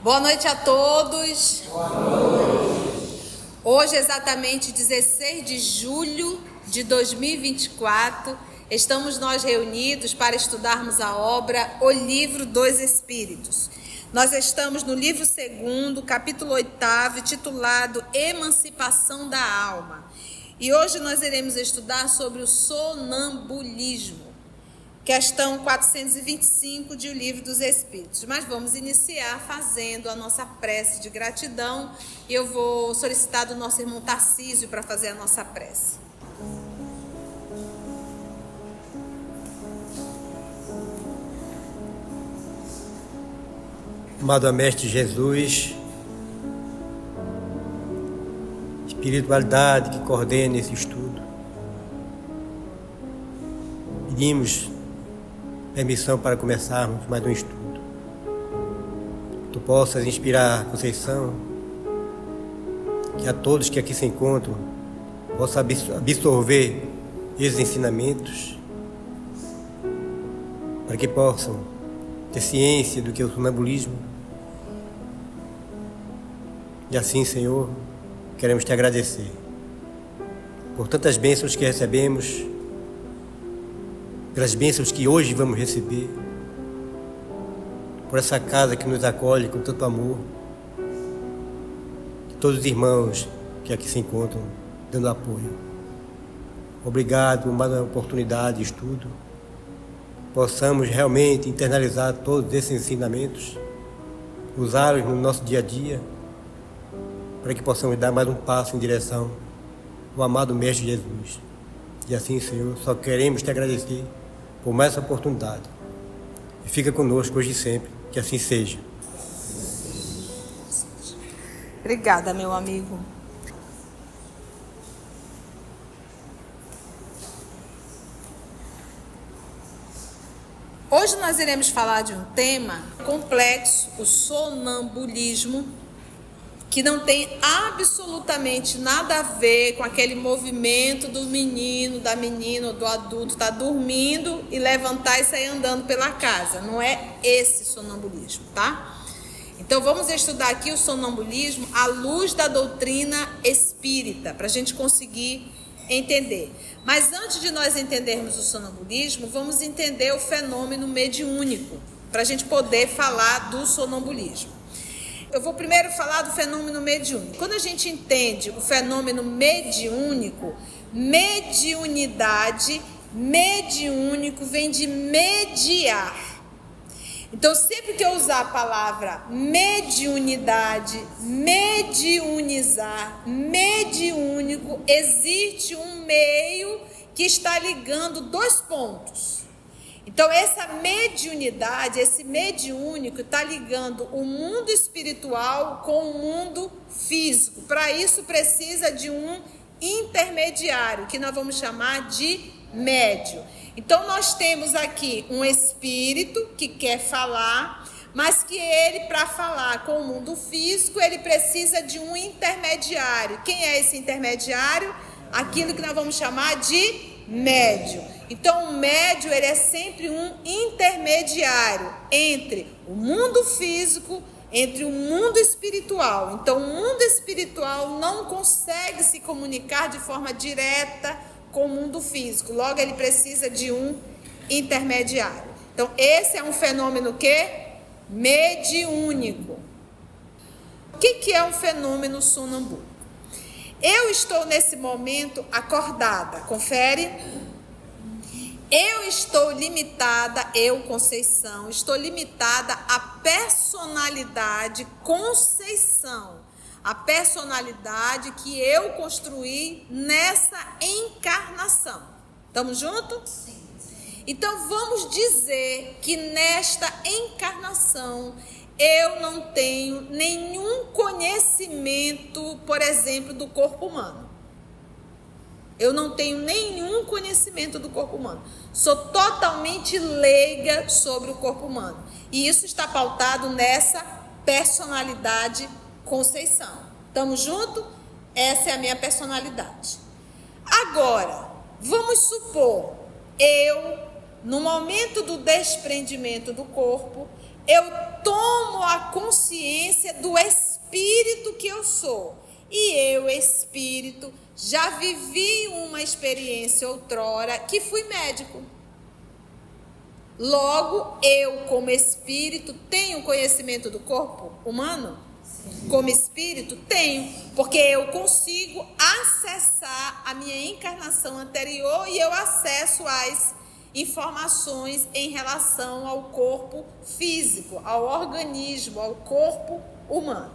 Boa noite a todos. Boa noite. Hoje, exatamente 16 de julho de 2024, estamos nós reunidos para estudarmos a obra O Livro dos Espíritos. Nós estamos no livro 2º, capítulo 8º, titulado Emancipação da Alma. E hoje nós iremos estudar sobre o sonambulismo. Questão 425 de O Livro dos Espíritos. Mas vamos iniciar fazendo a nossa prece de gratidão. E eu vou solicitar do nosso irmão Tarcísio para fazer a nossa prece. Amado Mestre Jesus, espiritualidade que coordena esse estudo, pedimos permissão para começarmos mais um estudo. Tu possas inspirar a Conceição, que a todos que aqui se encontram possam absorver esses ensinamentos, para que possam ter ciência do que é o sonambulismo. E assim, Senhor, queremos te agradecer por tantas bênçãos que recebemos, pelas bênçãos que hoje vamos receber, por essa casa que nos acolhe com tanto amor, de todos os irmãos que aqui se encontram dando apoio. Obrigado por mais uma oportunidade de estudo, possamos realmente internalizar todos esses ensinamentos, usá-los no nosso dia a dia, para que possamos dar mais um passo em direção ao amado Mestre Jesus. E assim, Senhor, só queremos te agradecer por mais essa oportunidade. E fica conosco hoje e sempre, que assim seja. Obrigada, meu amigo. Hoje nós iremos falar de um tema complexo, o sonambulismo, que não tem absolutamente nada a ver com aquele movimento do menino, da menina ou do adulto estar dormindo e levantar e sair andando pela casa. Não é esse sonambulismo, tá? Então vamos estudar aqui o sonambulismo à luz da doutrina espírita, para a gente conseguir entender. Mas antes de nós entendermos o sonambulismo, vamos entender o fenômeno mediúnico, para a gente poder falar do sonambulismo. Eu vou primeiro falar do fenômeno mediúnico. Quando a gente entende o fenômeno mediúnico, mediunidade, mediúnico vem de mediar. Então, sempre que eu usar a palavra mediunidade, mediunizar, mediúnico, existe um meio que está ligando dois pontos. Então, essa mediunidade, esse mediúnico está ligando o mundo espiritual com o mundo físico. Para isso, precisa de um intermediário, que nós vamos chamar de médium. Então, nós temos aqui um espírito que quer falar, mas que ele, para falar com o mundo físico, ele precisa de um intermediário. Quem é esse intermediário? Aquilo que nós vamos chamar de médium. Então, o médium, ele é sempre um intermediário entre o mundo físico, entre o mundo espiritual. Então, o mundo espiritual não consegue se comunicar de forma direta com o mundo físico. Logo, ele precisa de um intermediário. Então, esse é um fenômeno mediúnico. O que é um fenômeno sonambúlico? Eu estou nesse momento acordada, confere? Eu estou limitada, Conceição, estou limitada à personalidade Conceição, a personalidade que eu construí nessa encarnação. Estamos juntos? Sim. Então vamos dizer que nesta encarnação eu não tenho nenhum conhecimento, por exemplo, do corpo humano. Eu não tenho nenhum conhecimento do corpo humano. Sou totalmente leiga sobre o corpo humano. E isso está pautado nessa personalidade Conceição. Estamos juntos? Essa é a minha personalidade. Agora, vamos supor, no momento do desprendimento do corpo, eu tomo a consciência do espírito que eu sou. E eu, espírito, já vivi uma experiência outrora que fui médico. Logo, eu, como espírito, tenho conhecimento do corpo humano? Sim. Como espírito, tenho, porque eu consigo acessar a minha encarnação anterior e eu acesso as informações em relação ao corpo físico, ao organismo, ao corpo humano.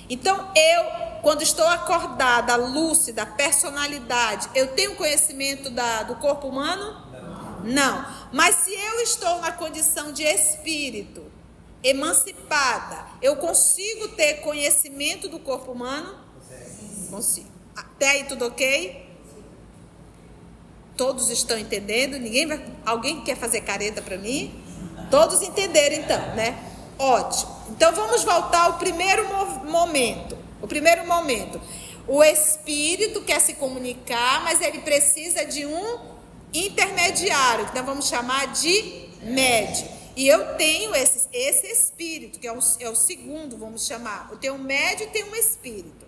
Então, eu, quando estou acordada, lúcida, personalidade, eu tenho conhecimento do corpo humano? Não. Mas se eu estou na condição de espírito, emancipada, eu consigo ter conhecimento do corpo humano? Consigo. Até aí tudo ok? Todos estão entendendo? Alguém quer fazer careta para mim? Todos entenderam então, né? Ótimo. Então vamos voltar ao primeiro momento. O espírito quer se comunicar, mas ele precisa de um intermediário, que nós vamos chamar de médium. E eu tenho esse espírito, que é o segundo, vamos chamar. Eu tenho um médium e tenho um espírito.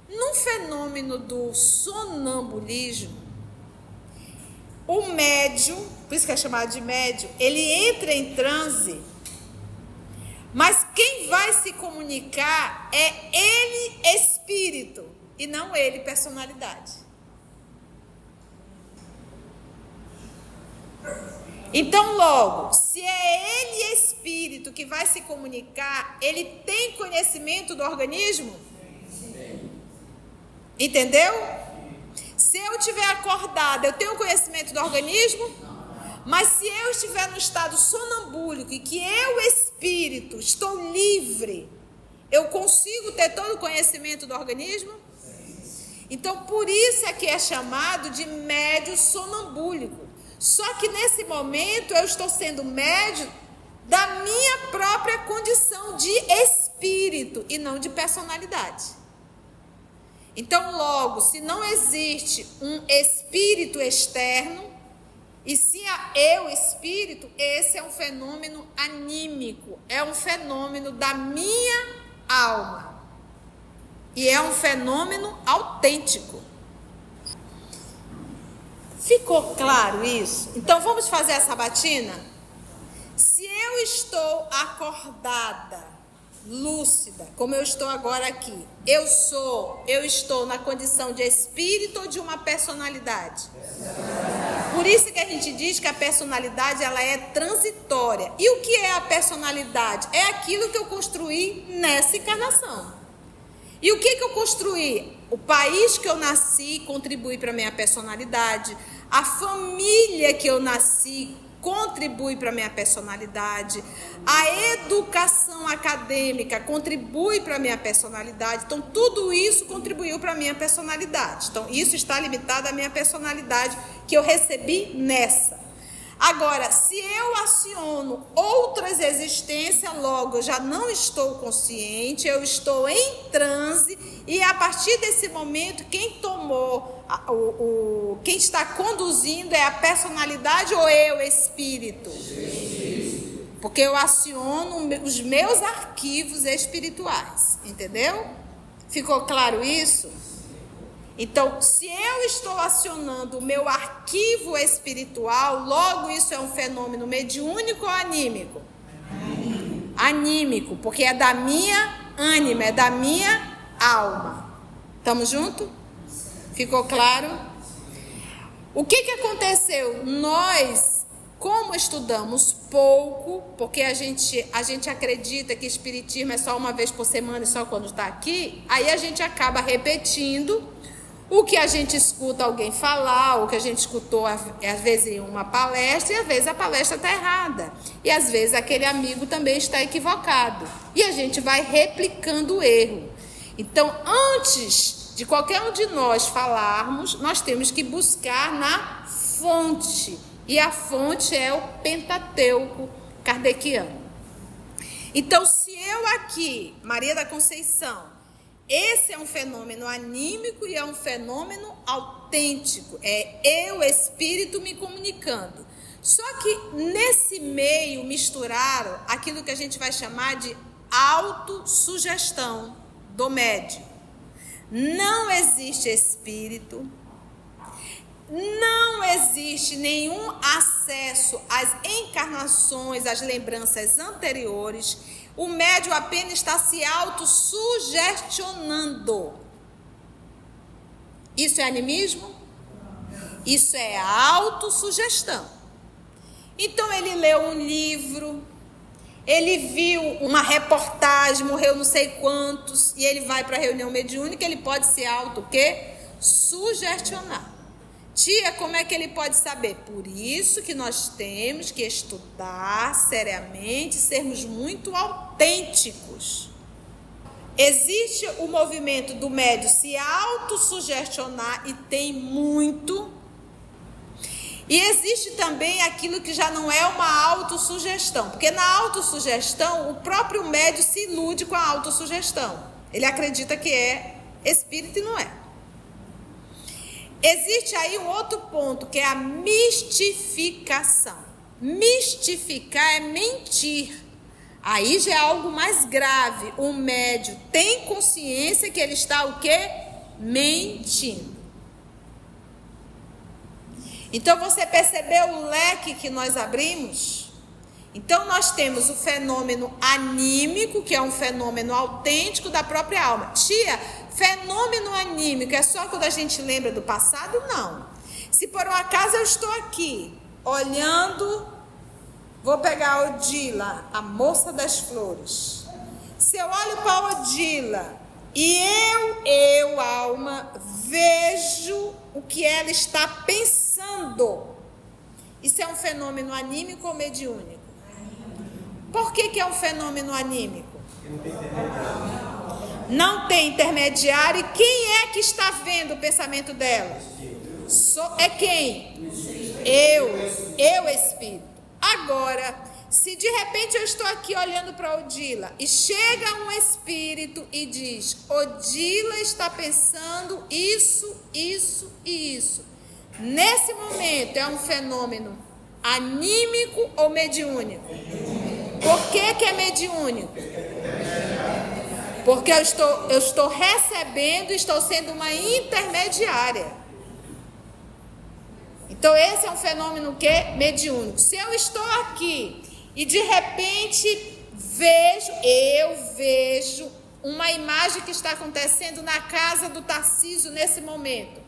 No fenômeno do sonambulismo, o médium, por isso que é chamado de médium, ele entra em transe, mas quem vai se comunicar é ele, espírito, e não ele, personalidade. Então, logo, se é ele, espírito, que vai se comunicar, ele tem conhecimento do organismo? Entendeu? Se eu estiver acordada, eu tenho conhecimento do organismo? Mas se eu estiver no estado sonambúlico e que eu, espírito, estou livre, eu consigo ter todo o conhecimento do organismo? Então, por isso é que é chamado de médium sonambúlico. Só que nesse momento eu estou sendo médium da minha própria condição de espírito e não de personalidade. Então, logo, se não existe um espírito externo, e se eu, espírito, esse é um fenômeno anímico, é um fenômeno da minha alma. E é um fenômeno autêntico. Ficou claro isso? Então, vamos fazer essa sabatina? Se eu estou acordada, lúcida, como eu estou agora aqui, eu estou na condição de espírito ou de uma personalidade? Por isso que a gente diz que a personalidade ela é transitória. E o que é a personalidade? É aquilo que eu construí nessa encarnação. E o que eu construí? O país que eu nasci contribui para a minha personalidade. A família que eu nasci contribui para a minha personalidade. A educação acadêmica contribui para a minha personalidade. Então, tudo isso contribuiu para a minha personalidade. Então, isso está limitado à minha personalidade que eu recebi nessa. Agora, se eu aciono outras existências, logo eu já não estou consciente, eu estou em transe, e a partir desse momento, quem tomou, quem está conduzindo é a personalidade ou eu, espírito? Porque eu aciono os meus arquivos espirituais, entendeu? Ficou claro isso? Então, se eu estou acionando o meu arquivo espiritual, logo isso é um fenômeno mediúnico ou anímico? Anímico, porque é da minha ânima, é da minha alma. Estamos juntos? Ficou claro? O que aconteceu? Nós, como estudamos pouco, porque a gente acredita que espiritismo é só uma vez por semana e só quando está aqui, aí a gente acaba repetindo o que a gente escuta alguém falar, o que a gente escutou às vezes em uma palestra, e às vezes a palestra está errada. E às vezes aquele amigo também está equivocado. E a gente vai replicando o erro. Então, antes de qualquer um de nós falarmos, nós temos que buscar na fonte. E a fonte é o Pentateuco kardeciano. Então, se eu aqui, Maria da Conceição, esse é um fenômeno anímico e é um fenômeno autêntico. É eu, espírito, me comunicando. Só que nesse meio misturaram aquilo que a gente vai chamar de autossugestão do médium. Não existe espírito, não existe nenhum acesso às encarnações, às lembranças anteriores. O médium apenas está se autossugestionando. Isso é animismo? Isso é autossugestão. Então ele leu um livro, ele viu uma reportagem, morreu não sei quantos, e ele vai para a reunião mediúnica, ele pode se sugestionar. Tia, como é que ele pode saber? Por isso que nós temos que estudar seriamente, sermos muito autênticos. Existe o movimento do médium se autossugestionar, e tem muito. E existe também aquilo que já não é uma autossugestão, porque na autossugestão o próprio médium se ilude com a autossugestão. Ele acredita que é espírito e não é. Existe aí um outro ponto, que é a mistificação. Mistificar é mentir. Aí já é algo mais grave. O médium tem consciência que ele está o quê? Mentindo. Então você percebeu o leque que nós abrimos? Então nós temos o fenômeno anímico, que é um fenômeno autêntico da própria alma. Tia, fenômeno anímico é só quando a gente lembra do passado? Não. Se por um acaso eu estou aqui, olhando, vou pegar a Odila, a moça das flores. Se eu olho para a Odila e eu, alma, vejo o que ela está pensando, isso é um fenômeno anímico ou mediúnico? Por que é um fenômeno anímico? Não tem intermediário. E quem é que está vendo o pensamento dela? É quem? Eu, espírito. Agora, se de repente eu estou aqui olhando para Odila e chega um espírito e diz: Odila está pensando isso, isso e isso. Nesse momento é um fenômeno anímico ou mediúnico? Por que é mediúnico? Porque eu estou recebendo e estou sendo uma intermediária. Então esse é um fenômeno que é mediúnico. Se eu estou aqui e de repente eu vejo uma imagem que está acontecendo na casa do Tarcísio nesse momento,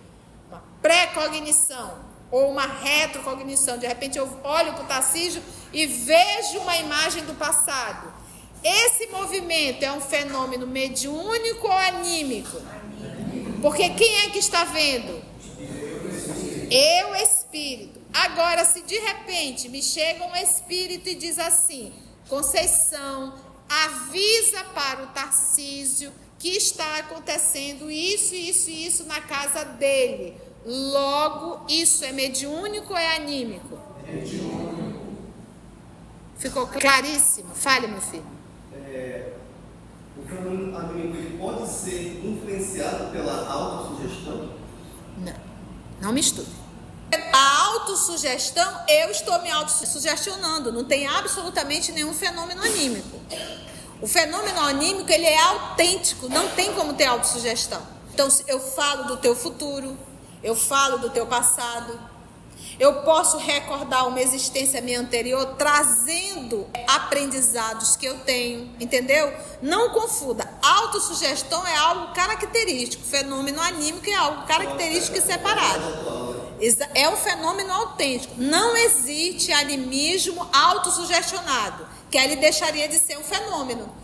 uma pré-cognição ou uma retrocognição, de repente eu olho para o Tarcísio e vejo uma imagem do passado. Esse movimento é um fenômeno mediúnico ou anímico? Porque quem é que está vendo? Eu, espírito. Agora, se de repente me chega um espírito e diz assim: Conceição, avisa para o Tarcísio que está acontecendo isso, isso e isso na casa dele. Logo, isso é mediúnico ou é anímico? Mediúnico. Ficou claríssimo? Fale, meu filho. O fenômeno anímico pode ser influenciado pela autossugestão? Não misture. A autossugestão, eu estou me autossugestionando, não tem absolutamente nenhum fenômeno anímico. O fenômeno anímico, ele é autêntico, não tem como ter autossugestão. Então, eu falo do teu futuro, eu falo do teu passado, eu posso recordar uma existência minha anterior, trazendo aprendizados que eu tenho, entendeu? Não confunda, autossugestão é algo característico, fenômeno anímico é algo característico e separado. É um fenômeno autêntico. Não existe animismo autossugestionado, que aí ele deixaria de ser um fenômeno.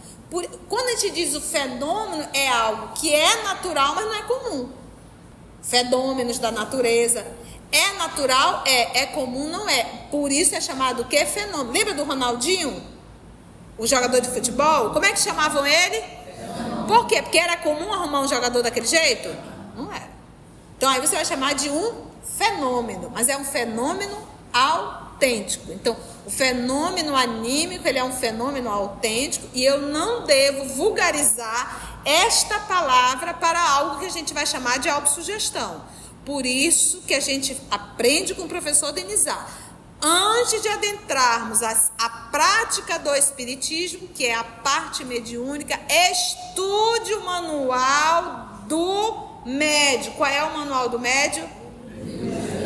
Quando a gente diz o fenômeno, é algo que é natural, mas não é comum. Fenômenos da natureza. É natural? É comum? Não é. Por isso é chamado o quê? Fenômeno. Lembra do Ronaldinho? O jogador de futebol? Como é que chamavam ele? Por quê? Porque era comum arrumar um jogador daquele jeito? Não era. Então aí você vai chamar de um fenômeno, mas é um fenômeno autêntico. Então, o fenômeno anímico, ele é um fenômeno autêntico, e eu não devo vulgarizar esta palavra para algo que a gente vai chamar de autossugestão. Por isso que a gente aprende com o professor Denizar. antes de adentrarmos a prática do espiritismo, que é a parte mediúnica, estude o manual do médium. Qual é o manual do médium?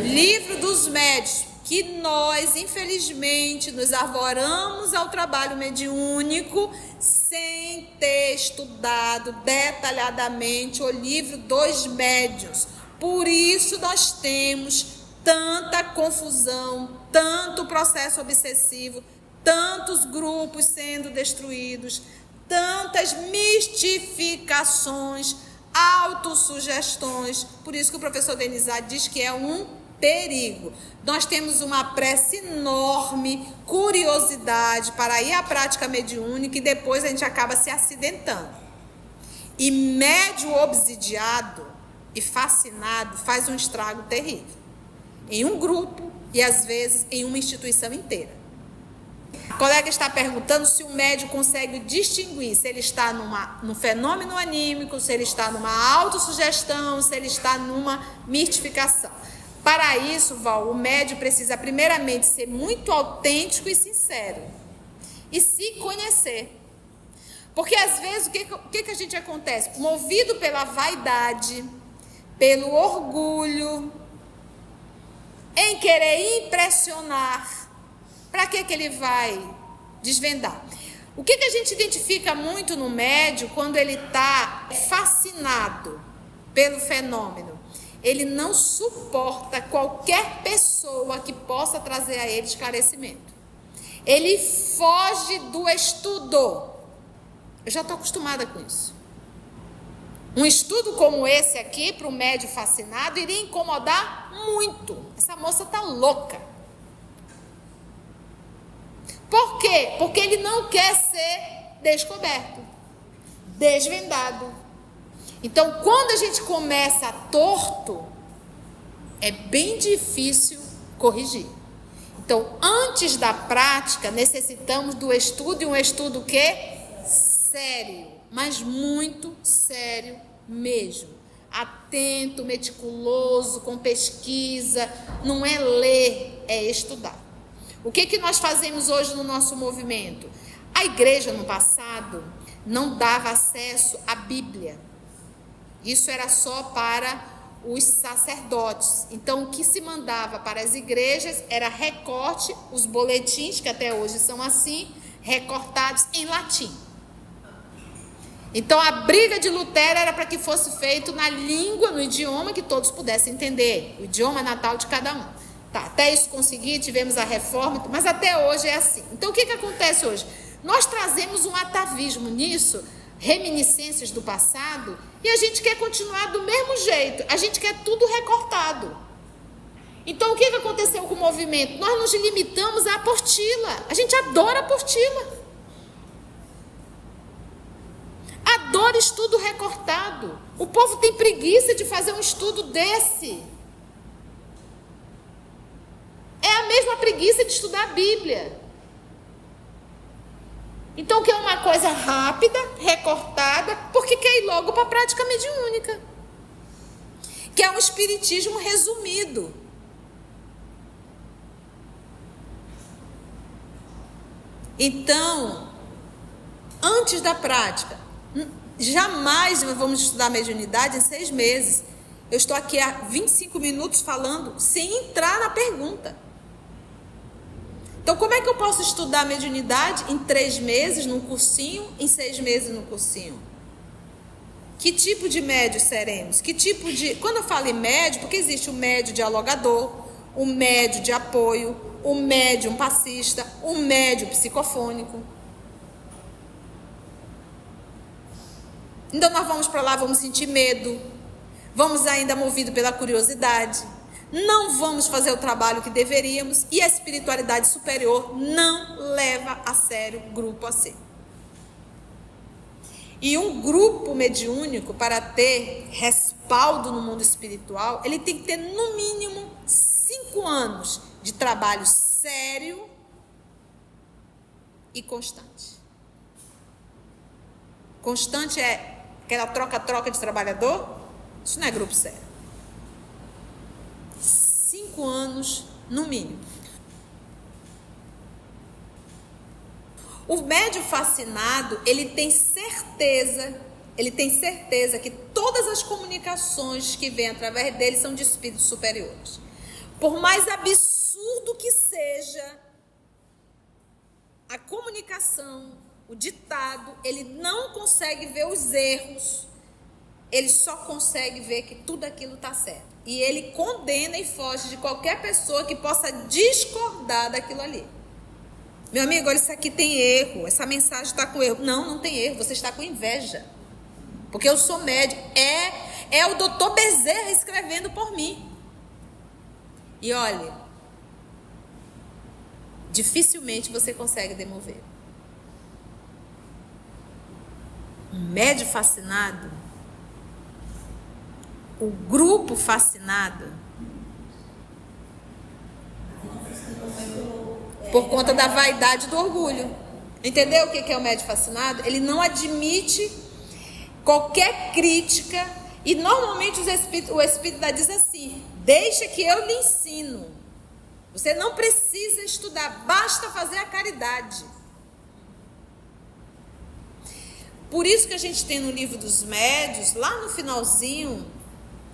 Livro dos Médiuns, que nós, infelizmente, nos arvoramos ao trabalho mediúnico sem ter estudado detalhadamente o livro dos médiuns. Por isso nós temos tanta confusão, tanto processo obsessivo, tantos grupos sendo destruídos, tantas mistificações, autossugestões. Por isso que o professor Denizade diz que é um perigo. Nós temos uma pressa enorme, curiosidade para ir à prática mediúnica e depois a gente acaba se acidentando. E médium obsidiado e fascinado faz um estrago terrível. Em um grupo e às vezes em uma instituição inteira. A colega está perguntando se o médium consegue distinguir se ele está num fenômeno anímico, se ele está numa autossugestão, se ele está numa mistificação. Para isso, Val, o médium precisa primeiramente ser muito autêntico e sincero e se conhecer. Porque às vezes o que a gente acontece? Movido pela vaidade, pelo orgulho, em querer impressionar, para que ele vai desvendar? O que a gente identifica muito no médium quando ele está fascinado pelo fenômeno? Ele não suporta qualquer pessoa que possa trazer a ele esclarecimento. Ele foge do estudo. Eu já estou acostumada com isso. Um estudo como esse aqui, para o médium fascinado, iria incomodar muito. Essa moça está louca. Por quê? Porque ele não quer ser descoberto, desvendado. Então, quando a gente começa torto, é bem difícil corrigir. Então, antes da prática, necessitamos do estudo, e um estudo que? Sério, mas muito sério mesmo. Atento, meticuloso, com pesquisa. Não é ler, é estudar. O que nós fazemos hoje no nosso movimento? A igreja, no passado, não dava acesso à Bíblia. Isso era só para os sacerdotes. Então, o que se mandava para as igrejas era recorte, os boletins, que até hoje são assim, recortados em latim. Então, a briga de Lutero era para que fosse feito na língua, no idioma que todos pudessem entender, o idioma natal de cada um. Tá, até isso conseguir, tivemos a reforma, mas até hoje é assim. Então, o que acontece hoje? Nós trazemos um atavismo nisso, reminiscências do passado, e a gente quer continuar do mesmo jeito, a gente quer tudo recortado. Então, o que aconteceu com o movimento? Nós nos limitamos à apostila. A gente adora apostila. Adora estudo recortado. O povo tem preguiça de fazer um estudo desse. É a mesma preguiça de estudar a Bíblia. Então, quer uma coisa rápida, recortada, porque quer ir logo para a prática mediúnica. Que é um espiritismo resumido. Então, antes da prática, jamais vamos estudar mediunidade em 6 meses. Eu estou aqui há 25 minutos falando sem entrar na pergunta. Então, como é que eu posso estudar mediunidade em 3 meses num cursinho, em 6 meses num cursinho? Que tipo de médio seremos? Que tipo de... Quando eu falo em médio, porque existe o médio dialogador, o médio de apoio, o médium passista, o médio psicofônico. Então, nós vamos para lá, vamos sentir medo, vamos ainda movido pela curiosidade, não vamos fazer o trabalho que deveríamos, e a espiritualidade superior não leva a sério o grupo AC. E um grupo mediúnico, para ter respaldo no mundo espiritual, ele tem que ter no mínimo 5 anos de trabalho sério e constante. Constante é aquela troca-troca de trabalhador? Isso não é grupo sério. 5 anos no mínimo. O médium fascinado, ele tem certeza que todas as comunicações que vêm através dele são de espíritos superiores. Por mais absurdo que seja a comunicação, o ditado, ele não consegue ver os erros, ele só consegue ver que tudo aquilo está certo. E ele condena e foge de qualquer pessoa que possa discordar daquilo ali. Meu amigo, olha, isso aqui tem erro, essa mensagem está com erro. Não, não tem erro, você está com inveja. Porque eu sou médium. É o doutor Bezerra escrevendo por mim. E olha, dificilmente você consegue demover. Um médium fascinado, o grupo fascinado, por conta da vaidade e do orgulho. Entendeu o que é o médium fascinado? Ele não admite qualquer crítica. E normalmente o Espírito diz assim: deixa que eu lhe ensino. Você não precisa estudar, basta fazer a caridade. Por isso que a gente tem no livro dos médiuns, lá no finalzinho,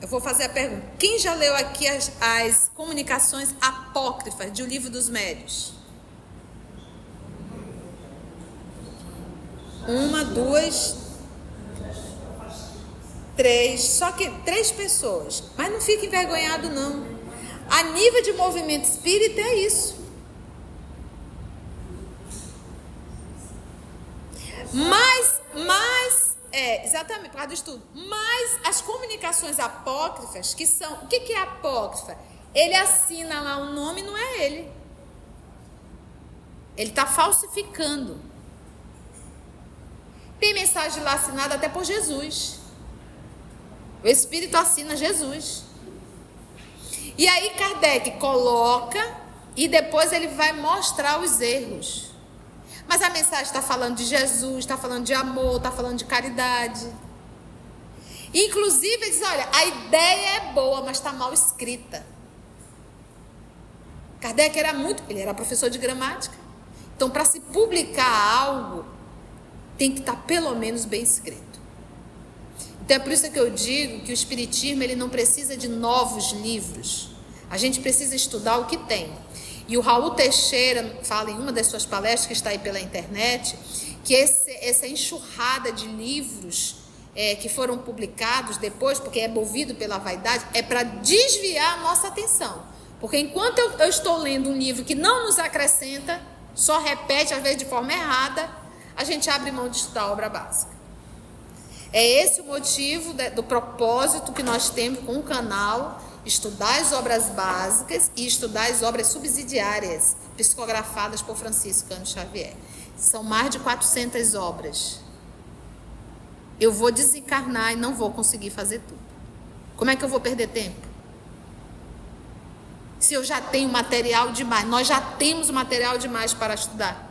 eu vou fazer a pergunta: quem já leu aqui as comunicações apócrifas do livro dos médiuns? 1, 2, 3, só que 3 pessoas. Mas não fique envergonhado, não. A nível de movimento espírita é isso. Exatamente, por causa do estudo. Mas as comunicações apócrifas, que são... O que é apócrifa? Ele assina lá o nome, não é ele. Ele está falsificando. Tem mensagem lá assinada até por Jesus. O Espírito assina Jesus. E aí Kardec coloca e depois ele vai mostrar os erros. Mas a mensagem está falando de Jesus, está falando de amor, está falando de caridade. Inclusive ele diz: olha, a ideia é boa, mas está mal escrita. Kardec ele era professor de gramática. Então, para se publicar algo, tem que estar pelo menos bem escrito. Então é por isso que eu digo que o Espiritismo ele não precisa de novos livros. A gente precisa estudar o que tem. E o Raul Teixeira fala em uma das suas palestras, que está aí pela internet, que essa enxurrada de livros que foram publicados depois, porque é movido pela vaidade, é para desviar a nossa atenção. Porque enquanto eu estou lendo um livro que não nos acrescenta, só repete, às vezes de forma errada, a gente abre mão de estudar a obra básica. É esse o motivo do propósito que nós temos com o canal: estudar as obras básicas e estudar as obras subsidiárias, psicografadas por Francisco Cândido Xavier. São mais de 400 obras. Eu vou desencarnar e não vou conseguir fazer tudo. Como é que eu vou perder tempo? Se eu já tenho material demais, nós já temos material demais para estudar.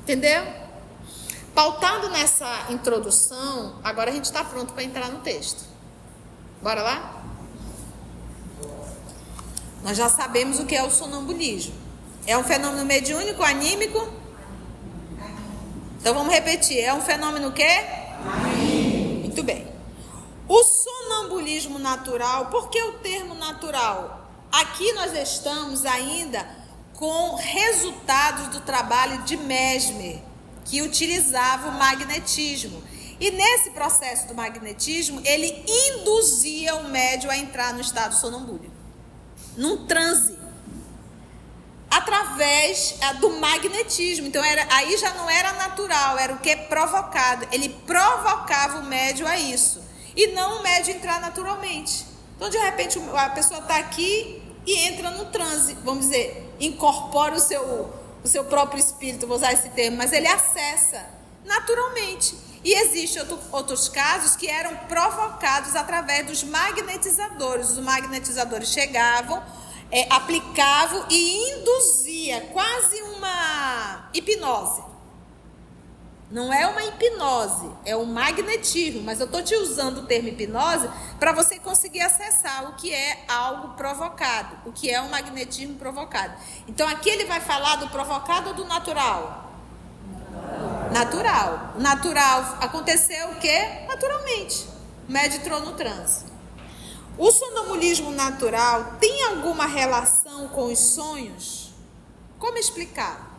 Entendeu? Pautado nessa introdução, agora a gente está pronto para entrar no texto. Bora lá? Nós já sabemos o que é o sonambulismo. É um fenômeno mediúnico, anímico? Então vamos repetir. É um fenômeno o quê? Anímico. Muito bem. O sonambulismo natural, por que o termo natural? Aqui nós estamos ainda com resultados do trabalho de Mesmer, que utilizava o magnetismo. E nesse processo do magnetismo, ele induzia o médium a entrar no estado sonambúlico, num transe, através do magnetismo. Então aí já não era natural, era o que? Provocado. Ele provocava o médium a isso, e não o médium entrar naturalmente. Então, de repente, a pessoa está aqui e entra no transe, vamos dizer, incorpora o seu próprio espírito, vou usar esse termo, mas ele acessa naturalmente. E existem outros casos que eram provocados através dos magnetizadores. Os magnetizadores chegavam, aplicavam e induzia quase uma hipnose Não é uma hipnose, é um magnetismo. Mas eu estou te usando o termo hipnose para você conseguir acessar o que é algo provocado, o que é um magnetismo provocado. Então aqui ele vai falar do provocado ou do natural? Natural. Natural aconteceu o quê? Naturalmente. O médium entrou no transe. O sonambulismo natural tem alguma relação com os sonhos? Como explicar?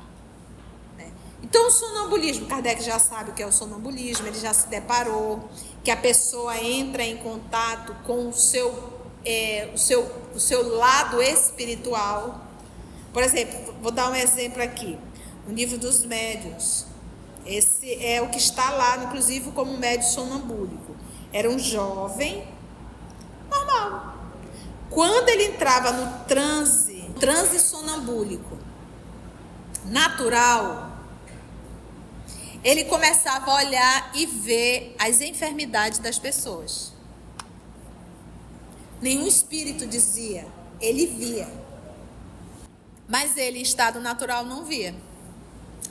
Então o sonambulismo, Kardec já sabe o que é o sonambulismo, ele já se deparou, que a pessoa entra em contato com o seu lado espiritual. Por exemplo, vou dar um exemplo aqui, o livro dos médiuns. Esse é o que está lá, inclusive, como médium sonambúlico. Era um jovem normal. Quando ele entrava no transe sonambúlico natural, ele começava a olhar e ver as enfermidades das pessoas. Nenhum espírito dizia, ele via. Mas ele, em estado natural, não via.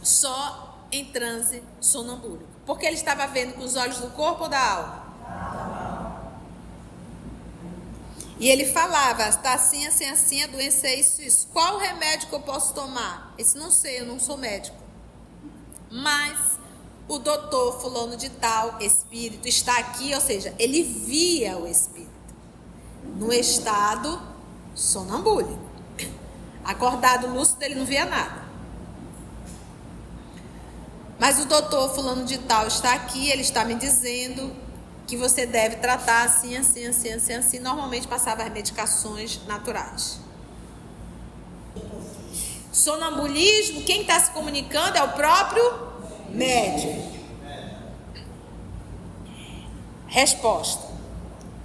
Só em transe sonambúlico. Porque ele estava vendo com os olhos do corpo ou da alma? E ele falava, está assim, assim, assim, a doença é isso, isso. Qual remédio que eu posso tomar? Esse não sei, eu não sou médico. Mas o doutor fulano de tal, espírito, está aqui, ou seja, ele via o espírito no estado sonambúlico. Acordado, lúcido, ele não via nada. Mas o doutor fulano de tal está aqui, ele está me dizendo que você deve tratar assim, assim, assim, assim, assim. Normalmente passava as medicações naturais. Sonambulismo, quem está se comunicando é o próprio médium. Resposta: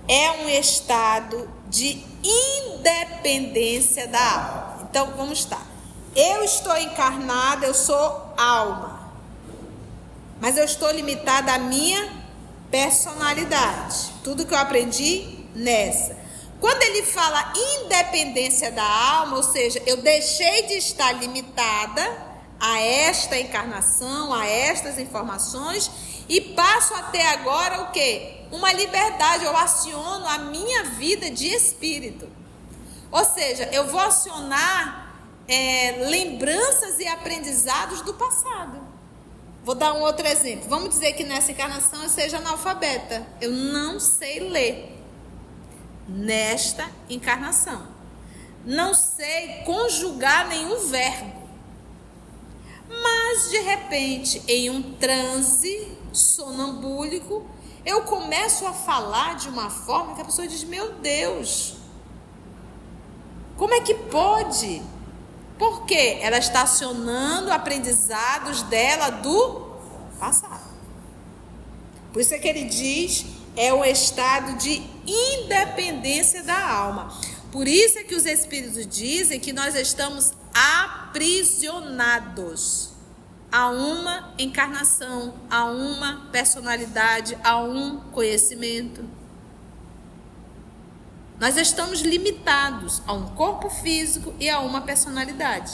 é um estado de independência da alma. Então vamos estar. Eu estou encarnada, eu sou alma, mas eu estou limitada à minha personalidade. Tudo que eu aprendi nessa. Quando ele fala independência da alma, ou seja, eu deixei de estar limitada a esta encarnação, a estas informações, e passo a ter agora o quê? Uma liberdade, eu aciono a minha vida de espírito. Ou seja, eu vou acionar lembranças e aprendizados do passado. Vou dar um outro exemplo. Vamos dizer que nessa encarnação eu seja analfabeta. Eu não sei ler. Nesta encarnação. Não sei conjugar nenhum verbo. Mas, de repente, em um transe sonambúlico, eu começo a falar de uma forma que a pessoa diz, meu Deus, como é que pode? Por quê? Ela está acionando aprendizados dela do passado. Por isso é que ele diz, é um estado de independência da alma. Por isso é que os espíritos dizem que nós estamos aprisionados a uma encarnação, a uma personalidade, a um conhecimento. Nós estamos limitados a um corpo físico e a uma personalidade.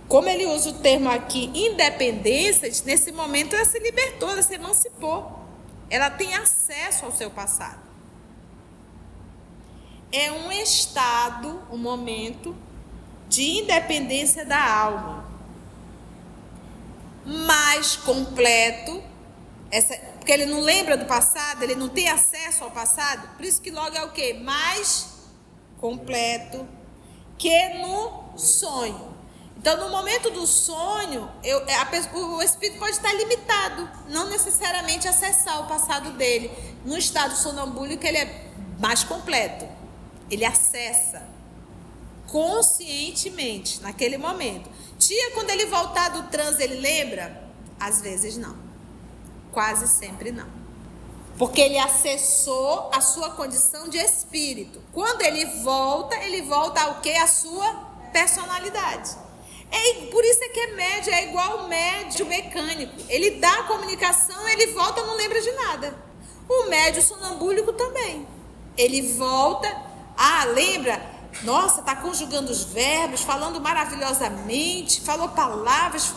Como ele usa o termo aqui, independência, nesse momento ela se libertou, ela se emancipou. Ela tem acesso ao seu passado. É um estado, um momento de independência da alma. Mais completo, porque ele não lembra do passado, ele não tem acesso ao passado, por isso que logo é o quê? Mais completo que no sonho. Então, no momento do sonho, o espírito pode estar limitado, não necessariamente acessar o passado dele. No estado sonambúlico, ele é mais completo. Ele acessa conscientemente, naquele momento. Tia, quando ele voltar do transe, ele lembra? Às vezes não. Quase sempre não. Porque ele acessou a sua condição de espírito. Quando ele volta ao quê? A sua personalidade. Por isso é que médio é igual médio mecânico. Ele dá a comunicação, ele volta, não lembra de nada. O médio sonambúlico também. Ele volta, lembra? Nossa, está conjugando os verbos, falando maravilhosamente, falou palavras,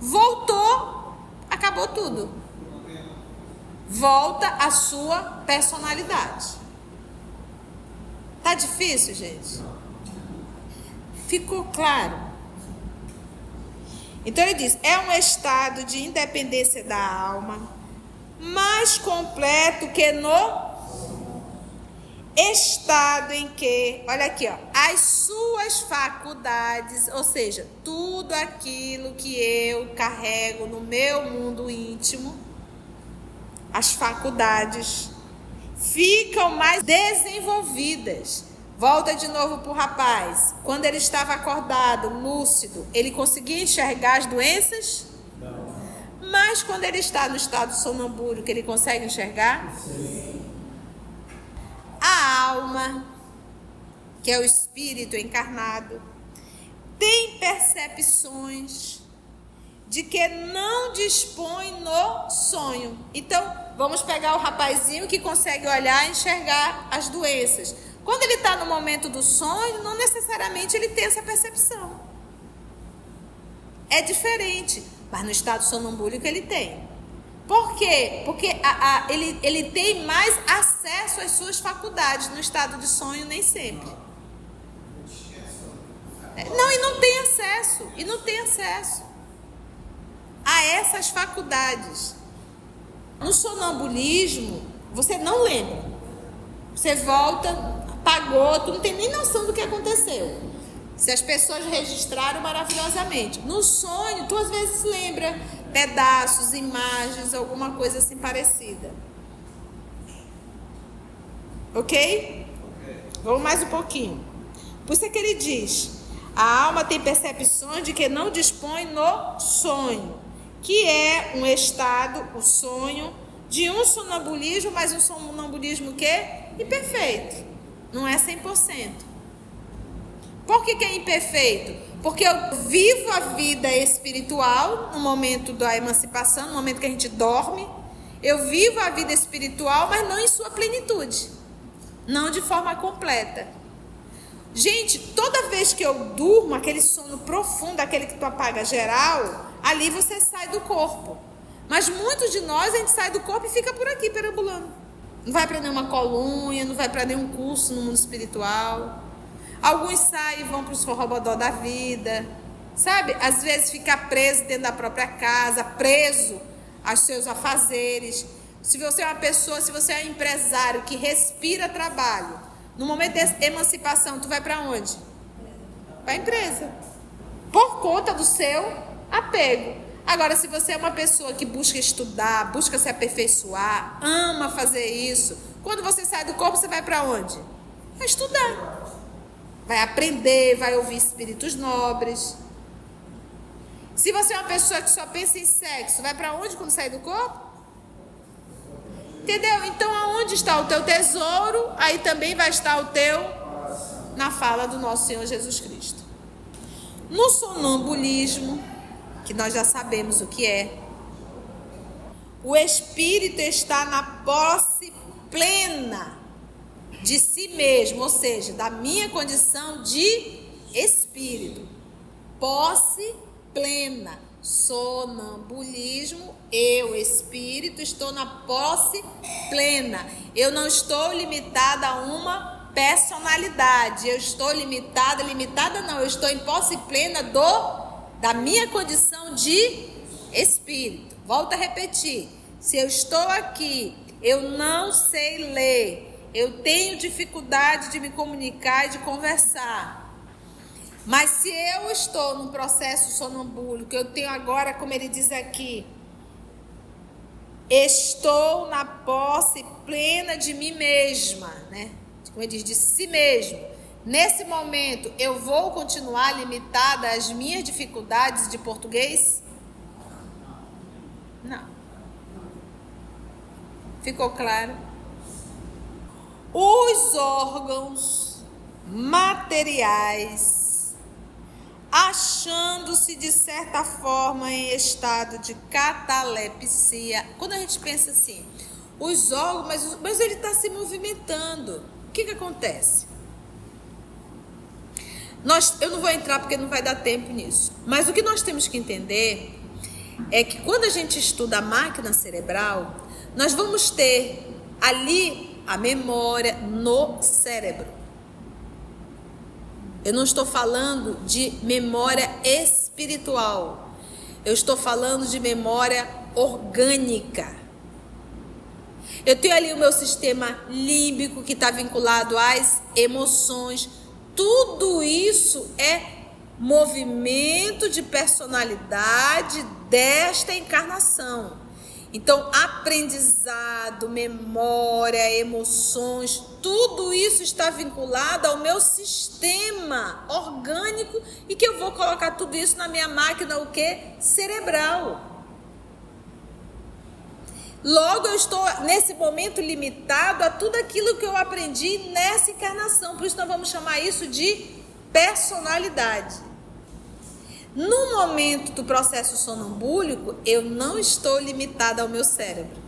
voltou, acabou tudo. Volta à sua personalidade. Tá difícil, gente? Ficou claro? Então ele diz, é um estado de independência da alma, mais completo que no estado em que, olha aqui, ó, as suas faculdades, ou seja, tudo aquilo que eu carrego no meu mundo íntimo, as faculdades ficam mais desenvolvidas. Volta de novo para o rapaz. Quando ele estava acordado, lúcido, ele conseguia enxergar as doenças? Não. Mas quando ele está no estado sonambúlico, ele consegue enxergar? Sim. A alma, que é o espírito encarnado, tem percepções de que não dispõe no sonho. Então, vamos pegar o rapazinho que consegue olhar e enxergar as doenças. Quando ele está no momento do sonho, não necessariamente ele tem essa percepção. É diferente, mas no estado sonambúlico ele tem. Por quê? Porque ele tem mais acesso às suas faculdades. No estado de sonho, nem sempre. Não, e não tem acesso a essas faculdades. No sonambulismo, você não lembra. Você volta, apagou, tu não tem nem noção do que aconteceu. Se as pessoas registraram maravilhosamente. No sonho, tu às vezes lembra pedaços, imagens, alguma coisa assim parecida. Ok? Vamos mais um pouquinho. Por isso é que ele diz, a alma tem percepções de que não dispõe no sonho, que é um estado, o sonho, de um sonambulismo, mas um sonambulismo que é imperfeito. Não é 100%. Por que é imperfeito? Porque eu vivo a vida espiritual no momento da emancipação, no momento que a gente dorme. Eu vivo a vida espiritual, mas não em sua plenitude. Não de forma completa. Gente, toda vez que eu durmo, aquele sono profundo, aquele que tu apaga geral, ali você sai do corpo. Mas muitos de nós, a gente sai do corpo e fica por aqui perambulando. Não vai para nenhuma colônia, não vai para nenhum curso no mundo espiritual. Alguns saem e vão para os forrobodó da vida, sabe? Às vezes fica preso dentro da própria casa, preso aos seus afazeres. Se você é uma pessoa, se você é um empresário que respira trabalho, no momento de emancipação, tu vai para onde? Para a empresa. Por conta do seu apego. Agora, se você é uma pessoa que busca estudar, busca se aperfeiçoar, ama fazer isso, quando você sai do corpo, você vai para onde? Vai estudar. Vai aprender, vai ouvir espíritos nobres. Se você é uma pessoa que só pensa em sexo, vai para onde quando sair do corpo? Entendeu? Então, aonde está o teu tesouro, aí também vai estar o teu, na fala do nosso Senhor Jesus Cristo. No sonambulismo, que nós já sabemos o que é, o espírito está na posse plena de si mesmo, ou seja, da minha condição de espírito. Posse plena. Sonambulismo, eu, espírito, estou na posse plena. Eu não estou limitada a uma personalidade. Eu estou limitada não, eu estou em posse plena da minha condição de espírito. Volto a repetir. Se eu estou aqui, eu não sei ler, eu tenho dificuldade de me comunicar e de conversar. Mas se eu estou num processo sonambúlico, eu tenho agora, como ele diz aqui, estou na posse plena de mim mesma, né? Como ele diz, de si mesmo. Nesse momento, eu vou continuar limitada às minhas dificuldades de português? Não. Ficou claro? Os órgãos materiais, achando-se de certa forma em estado de catalepsia. Quando a gente pensa assim, os órgãos, mas ele está se movimentando. O que acontece? Eu não vou entrar porque não vai dar tempo nisso. Mas o que nós temos que entender é que quando a gente estuda a máquina cerebral, nós vamos ter ali a memória no cérebro. Eu não estou falando de memória espiritual. Eu estou falando de memória orgânica. Eu tenho ali o meu sistema límbico que está vinculado às emoções. Tudo isso é movimento de personalidade desta encarnação. Então, aprendizado, memória, emoções, tudo isso está vinculado ao meu sistema orgânico e que eu vou colocar tudo isso na minha máquina, o quê? Cerebral. Logo, eu estou nesse momento limitado a tudo aquilo que eu aprendi nessa encarnação. Por isso, nós vamos chamar isso de personalidade. No momento do processo sonambúlico, eu não estou limitada ao meu cérebro.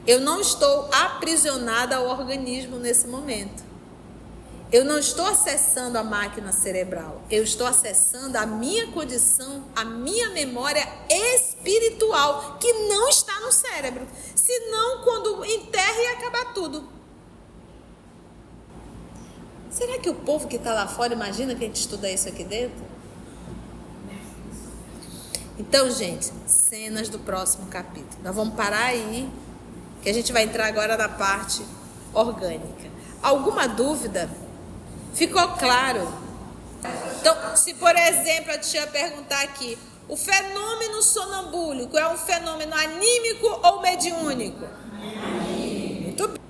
Eu não estou aprisionada ao organismo nesse momento. Eu não estou acessando a máquina cerebral. Eu estou acessando a minha condição, a minha memória espiritual, que não está no cérebro. Senão, quando enterra, ia acabar tudo. Será que o povo que está lá fora imagina que a gente estuda isso aqui dentro? Então, gente, cenas do próximo capítulo. Nós vamos parar aí, que a gente vai entrar agora na parte orgânica. Alguma dúvida? Ficou claro? Então, se por exemplo a tia perguntar aqui, o fenômeno sonambúlico é um fenômeno anímico ou mediúnico? Muito bem.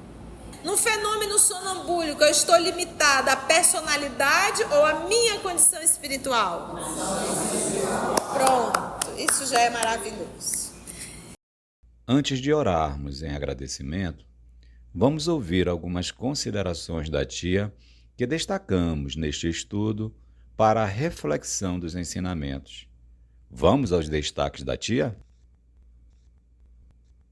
No fenômeno sonambúlico, eu estou limitada à personalidade ou à minha condição espiritual? Pronto, isso já é maravilhoso. Antes de orarmos em agradecimento, vamos ouvir algumas considerações da tia que destacamos neste estudo para a reflexão dos ensinamentos. Vamos aos destaques da tia?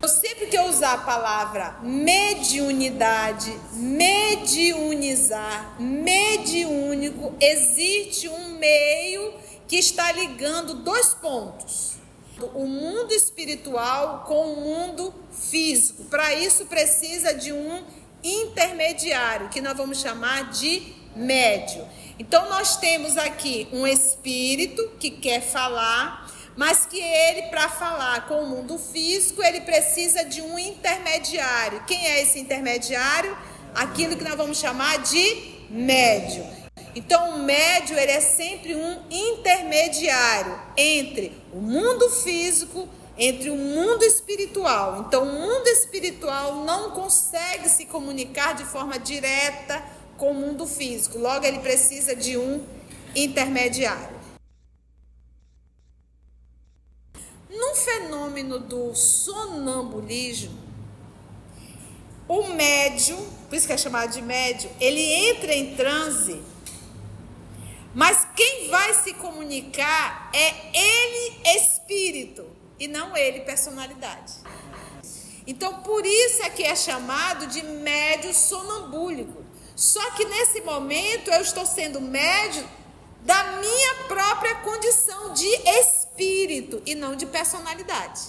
Sempre que eu usar a palavra mediunidade, mediunizar, mediúnico, existe um meio que está ligando dois pontos. O mundo espiritual com o mundo físico. Para isso precisa de um intermediário, que nós vamos chamar de médium. Então nós temos aqui um espírito que quer falar, mas que ele, para falar com o mundo físico, ele precisa de um intermediário. Quem é esse intermediário? Aquilo que nós vamos chamar de médium. Então o médium, ele é sempre um intermediário entre o mundo físico, entre o mundo espiritual. Então o mundo espiritual não consegue se comunicar de forma direta com o mundo físico. Logo, ele precisa de um intermediário. No fenômeno do sonambulismo, o médium, por isso que é chamado de médium, ele entra em transe, mas quem vai se comunicar é ele espírito e não ele personalidade. Então, por isso é que é chamado de médium sonambúlico. Só que nesse momento eu estou sendo médium da minha própria condição de espírito e não de personalidade.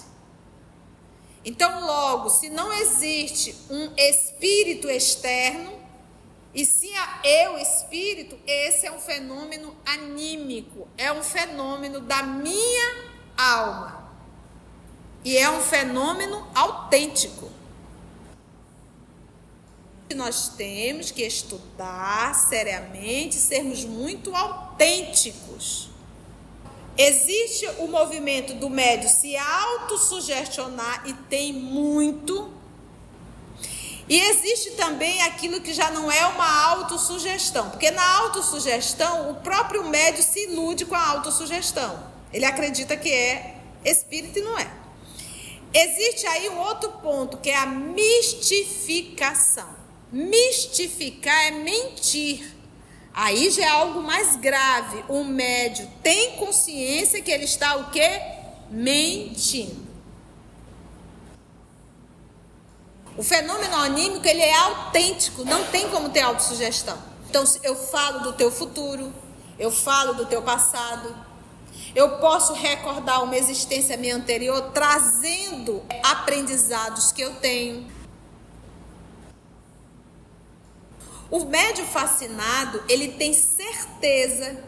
Então, logo, se não existe um espírito externo, e sim eu espírito, esse é um fenômeno anímico, é um fenômeno da minha alma. E é um fenômeno autêntico. Nós temos que estudar seriamente, sermos muito autênticos. Existe o movimento do médium se autossugestionar, e tem muito. E existe também aquilo que já não é uma autossugestão, porque na autossugestão o próprio médium se ilude com a autossugestão. Ele acredita que é espírito e não é. Existe aí um outro ponto, que é a mistificação. Mistificar é mentir. Aí já é algo mais grave. O médium tem consciência que ele está o quê? Mentindo. O fenômeno anímico, ele é autêntico, não tem como ter autossugestão. Então, eu falo do teu futuro, eu falo do teu passado, Eu posso recordar uma existência minha anterior, trazendo aprendizados que eu tenho. O médium fascinado, ele tem certeza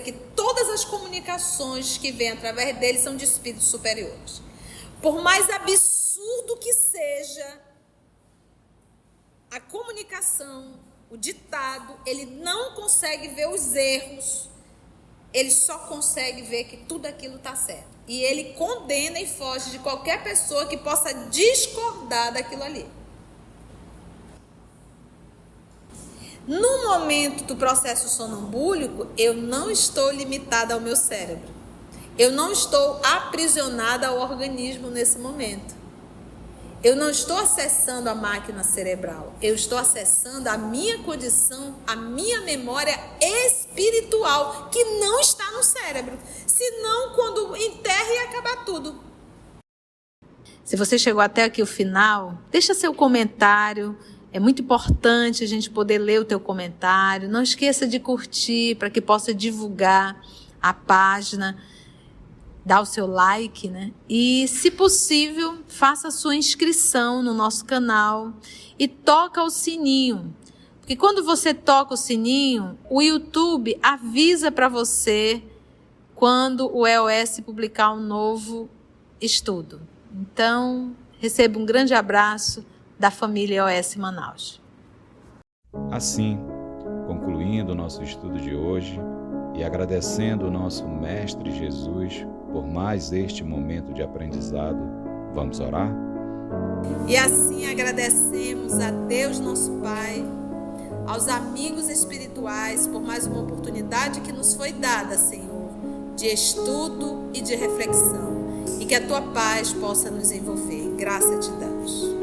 que todas as comunicações que vêm através dele são de espíritos superiores. Por mais absurdo que seja a comunicação, o ditado, ele não consegue ver os erros, ele só consegue ver que tudo aquilo está certo. E ele condena e foge de qualquer pessoa que possa discordar daquilo ali. No momento do processo sonambúlico, eu não estou limitada ao meu cérebro. Eu não estou aprisionada ao organismo nesse momento. Eu não estou acessando a máquina cerebral. Eu estou acessando a minha condição, a minha memória espiritual, que não está no cérebro. Senão, quando enterra, ia acabar tudo. Se você chegou até aqui o final, deixa seu comentário. É muito importante a gente poder ler o teu comentário. Não esqueça de curtir para que possa divulgar a página. Dá o seu like, né? E, se possível, faça a sua inscrição no nosso canal e toca o sininho. Porque quando você toca o sininho, o YouTube avisa para você quando o EOS publicar um novo estudo. Então, receba um grande abraço da família EOS Manaus. Assim, concluindo o nosso estudo de hoje e agradecendo o nosso Mestre Jesus por mais este momento de aprendizado, vamos orar? E assim agradecemos a Deus nosso Pai, aos amigos espirituais por mais uma oportunidade que nos foi dada, Senhor, de estudo e de reflexão. E que a Tua paz possa nos envolver. Graça te damos.